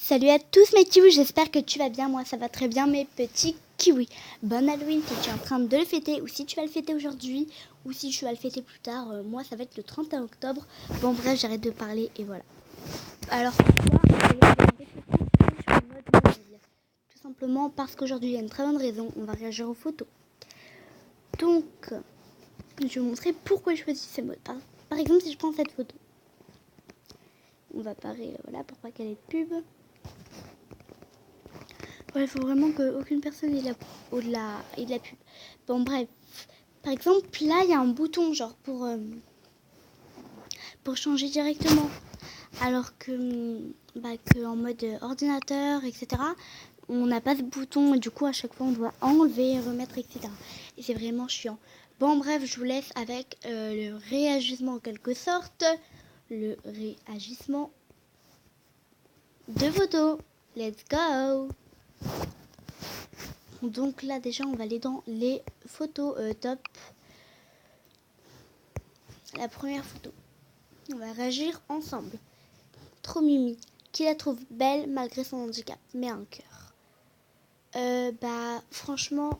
Salut à tous mes kiwis, j'espère que tu vas bien, moi ça va très bien mes petits kiwis. Bon Halloween si tu es en train de le fêter ou si tu vas le fêter aujourd'hui ou si tu vas le fêter plus tard, moi ça va être le 31 octobre. Bon bref, j'arrête de parler et voilà. Alors pourquoi on va regarder sur le mode mobile? Tout simplement parce qu'aujourd'hui il y a une très bonne raison, on va réagir aux photos. Donc, je vais vous montrer pourquoi je choisis ces modes. Par exemple si je prends cette photo, on va parer voilà pour pas qu'elle ait de pub. Ouais, il faut vraiment qu'aucune personne ait de la pub. Bon, bref. Par exemple, là, il y a un bouton, genre, pour changer directement. Alors que en mode ordinateur, etc., on n'a pas ce bouton. Et du coup, à chaque fois, on doit enlever, remettre, etc. Et c'est vraiment chiant. Bon, bref, je vous laisse avec le réagissement, en quelque sorte. Le réagissement de photos. Let's go! Donc là déjà on va aller dans les photos top. La première photo. On va réagir ensemble. Trop mimi. Qui la trouve belle malgré son handicap? Mais un cœur. Franchement,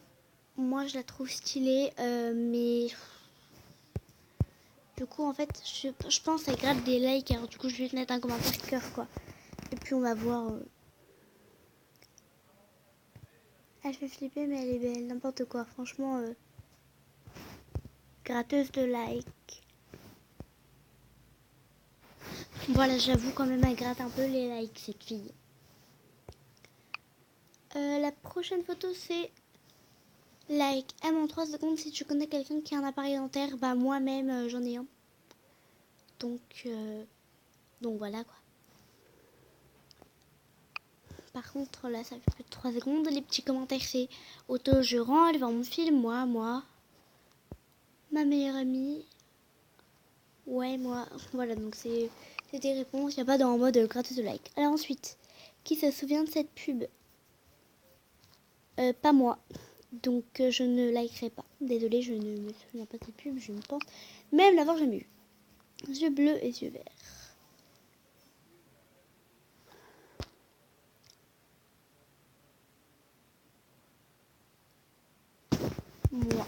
moi je la trouve stylée. Mais du coup en fait je pense qu'elle gratte des likes. Alors du coup je vais mettre un commentaire cœur quoi. Et puis on va voir. Elle fait flipper mais elle est belle. N'importe quoi. Franchement. Gratteuse de likes. Voilà, j'avoue quand même, elle gratte un peu les likes, cette fille. La prochaine photo, c'est like. M en 3 secondes si tu connais quelqu'un qui a un appareil dentaire. Bah, moi-même, j'en ai un. Donc voilà, quoi. Par contre, là, ça fait plus de 3 secondes. Les petits commentaires, c'est auto, je rends, elle va mon film. Moi. Ma meilleure amie. Ouais, moi. Voilà, donc c'est des réponses. Il n'y a pas dans le mode gratteuse de like. Alors ensuite, qui se souvient de cette pub? Pas moi. Donc je ne likerai pas. Désolée, je ne me souviens pas de cette pub, je ne pense même l'avoir jamais vue. Yeux bleus et yeux verts. Moi.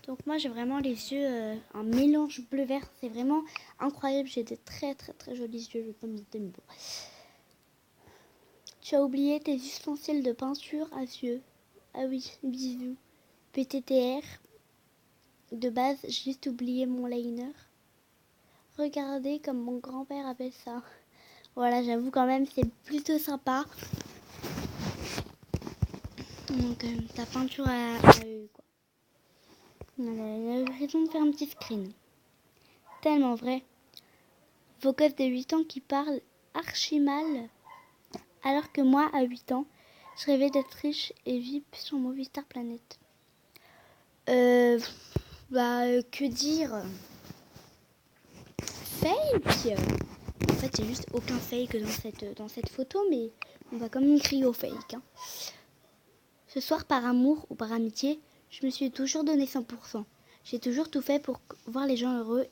Donc moi j'ai vraiment les yeux, un mélange bleu-vert. C'est vraiment incroyable. J'ai des très très très jolis yeux. Je vais pas me dire mais bon. Tu as oublié tes ustensiles de peinture à yeux. Ah oui, bisous. PTTR. De base, j'ai juste oublié mon liner. Regardez comme mon grand-père appelle ça. Voilà, j'avoue quand même, c'est plutôt sympa. Donc, ta peinture a eu quoi. On a eu raison de faire un petit screen. Tellement vrai. Vos gosses de 8 ans qui parlent archi mal. Alors que moi, à 8 ans, je rêvais d'être riche et VIP sur Movistar Planet. Que dire? Fake. En fait, il n'y a juste aucun fake dans cette photo, mais on va quand même crier au fake. Hein. Ce soir, par amour ou par amitié, je me suis toujours donné 100%. J'ai toujours tout fait pour voir les gens heureux.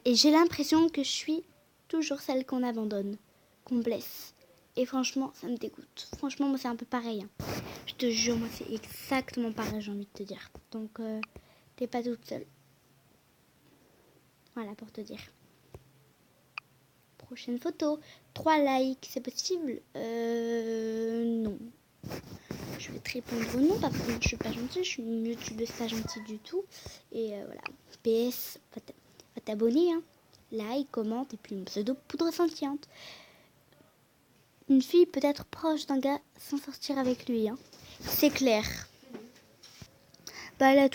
Et j'ai l'impression que je suis toujours celle qu'on abandonne, qu'on blesse. Et franchement, ça me dégoûte. Franchement, moi, c'est un peu pareil. Hein. Je te jure, moi, c'est exactement pareil, j'ai envie de te dire. Donc, t'es pas toute seule. Voilà, pour te dire. Prochaine photo. 3 likes, c'est possible? Non. Je vais te répondre non, parce que je suis pas gentille, je suis une youtubeuse pas gentille du tout. Et voilà. PS, va t'abonner, hein. Like, commente, et puis une pseudo poudre scintillante. Une fille peut être proche d'un gars sans sortir avec lui, hein. C'est clair. Elle a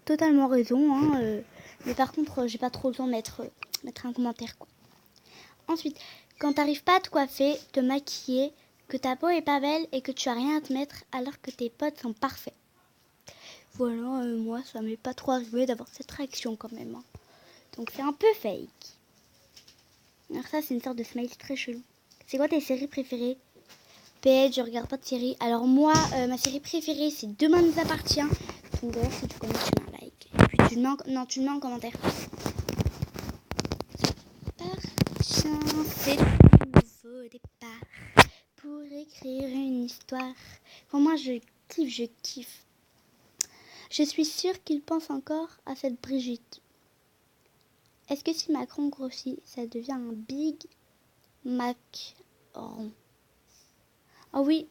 totalement raison, hein. Mais par contre, j'ai pas trop le temps de mettre un commentaire, quoi. Ensuite, quand t'arrives pas à te coiffer, te maquiller, que ta peau est pas belle et que tu as rien à te mettre alors que tes potes sont parfaits. Voilà, moi ça m'est pas trop arrivé d'avoir cette réaction quand même. Hein. Donc c'est un peu fake. Alors ça c'est une sorte de smile très chelou. C'est quoi tes séries préférées? PS, je regarde pas de série. Alors moi, ma série préférée c'est Demain nous appartient. Donc d'ailleurs si tu connais tu mets un like. Et puis tu le mets en commentaire. C'est nouveau départ pour écrire une histoire. Pour moi, je kiffe. Je suis sûre qu'il pense encore à cette Brigitte. Est-ce que si Macron grossit, ça devient un Big Macron? Oh oui,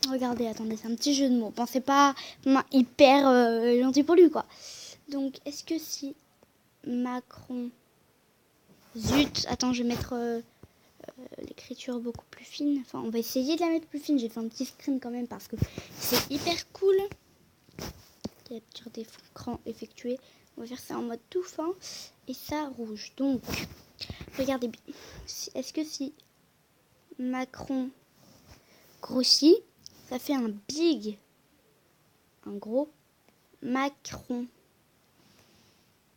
regardez, attendez, c'est un petit jeu de mots. Pensez pas hyper gentil pour lui, quoi. Donc, est-ce que si Macron... Zut, attends, je vais mettre l'écriture beaucoup plus fine. Enfin, on va essayer de la mettre plus fine. J'ai fait un petit screen quand même parce que c'est hyper cool. Capture d'écran effectuée. On va faire ça en mode tout fin. Et ça rouge. Donc, regardez bien. Est-ce que si Macron grossit, ça fait un gros Macron.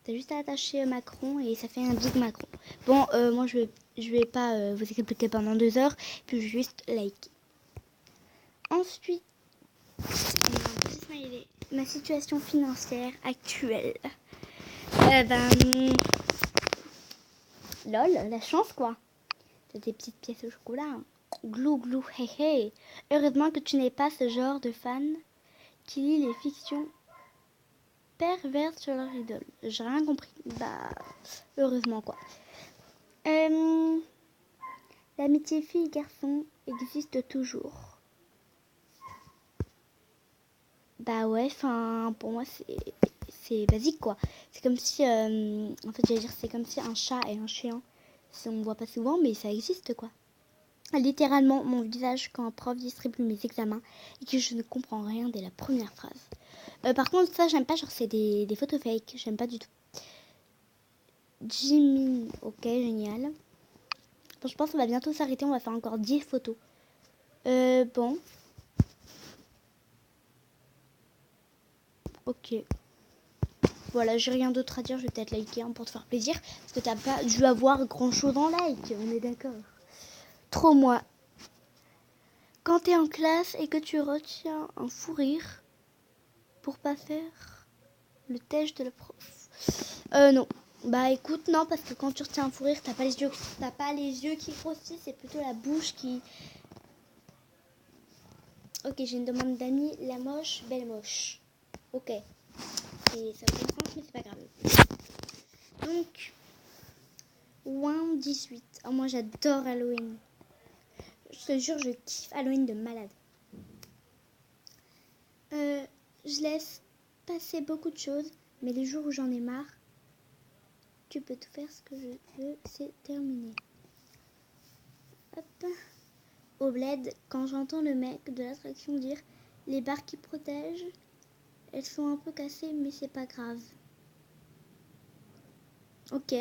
T'as juste à attacher Macron et ça fait un Big Macron. Bon, moi je vais pas vous expliquer pendant 2 heures, puis je vais juste like. Ensuite, on a un petit smiley. Ma situation financière actuelle. Lol, la chance quoi. T'as des petites pièces au chocolat. Hein. Glou glou, hey hey. Heureusement que tu n'es pas ce genre de fan qui lit les fictions perverses sur leur idole. J'ai rien compris. Bah, heureusement quoi. L'amitié fille-garçon existe toujours. Bah ouais, enfin, pour moi, c'est basique, quoi. C'est comme si, en fait, j'allais dire, c'est comme si un chat et un chien, on ne voit pas souvent, mais ça existe, quoi. Littéralement, mon visage quand un prof distribue mes examens et que je ne comprends rien dès la première phrase. Par contre, ça, j'aime pas, genre, c'est des photos fake. J'aime pas du tout. Jimmy, ok, génial. Bon, je pense qu'on va bientôt s'arrêter, on va faire encore 10 photos. Bon. Ok. Voilà, j'ai rien d'autre à dire, je vais peut-être liker pour te faire plaisir. Parce que t'as pas dû avoir grand chose en like, on est d'accord. Trop moi. Quand t'es en classe et que tu retiens un fou rire pour pas faire le test de la prof. Non. Bah écoute, non, parce que quand tu retiens un fou rire, t'as pas les yeux qui grossissent, c'est plutôt la bouche qui... Ok, j'ai une demande d'amis, la moche, belle moche. Ok. Et ça n'a aucun sens, mais c'est pas grave. Donc, 18. Oh, moi j'adore Halloween. Je te jure, je kiffe Halloween de malade. Je laisse passer beaucoup de choses, mais les jours où j'en ai marre, tu peux tout faire ce que je veux, c'est terminé. Hop. Au bled, quand j'entends le mec de l'attraction dire les barres qui protègent, elles sont un peu cassées, mais c'est pas grave. Ok.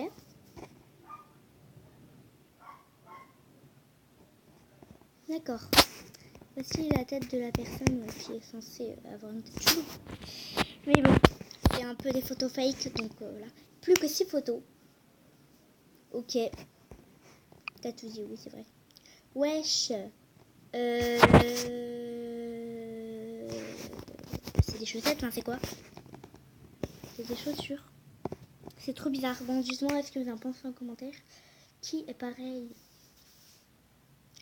D'accord. Voici la tête de la personne qui est censée avoir une tête chou. Mais bon, c'est un peu des photos fake, donc voilà. Plus que 6 photos. Ok. T'as tout dit, oui, c'est vrai. Wesh. C'est des chaussettes, enfin c'est quoi? C'est des chaussures. C'est trop bizarre. Bon, justement, est-ce que vous en pensez en commentaire? Qui est pareil?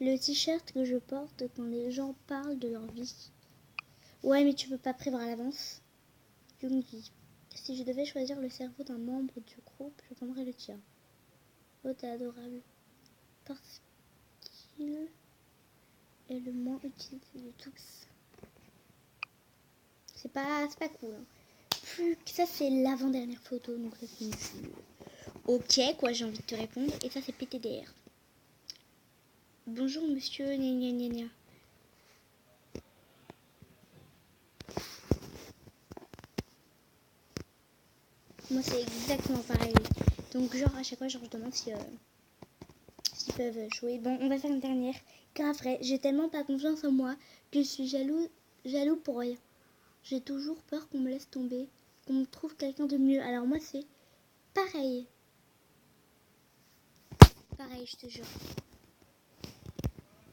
Le t-shirt que je porte quand les gens parlent de leur vie. Ouais, mais tu peux pas prévoir à l'avance. Youngi. Si je devais choisir le cerveau d'un membre du groupe, je prendrais le tien. Oh, t'es adorable. Parce qu'il est le moins utilisé de tous. C'est pas cool. Hein. Plus que ça, c'est l'avant-dernière photo. Donc ça, c'est ok, quoi, j'ai envie de te répondre. Et ça, c'est PTDR. Bonjour, monsieur. Gna gna gna gna. Moi, c'est exactement pareil. Donc, genre, à chaque fois, je demande s'ils peuvent jouer. Bon, on va faire une dernière. Grave vrai, j'ai tellement pas confiance en moi que je suis jaloux pour rien. J'ai toujours peur qu'on me laisse tomber, qu'on me trouve quelqu'un de mieux. Alors moi, c'est pareil. Pareil, je te jure.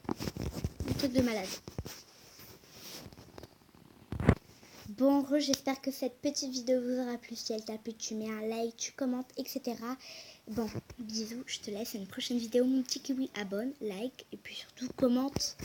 Un truc de malade. Bon, j'espère que cette petite vidéo vous aura plu. Si elle t'a plu, tu mets un like, tu commentes, etc. Bon, bisous, je te laisse à une prochaine vidéo. Mon petit kiwi, abonne, like, et puis surtout commente.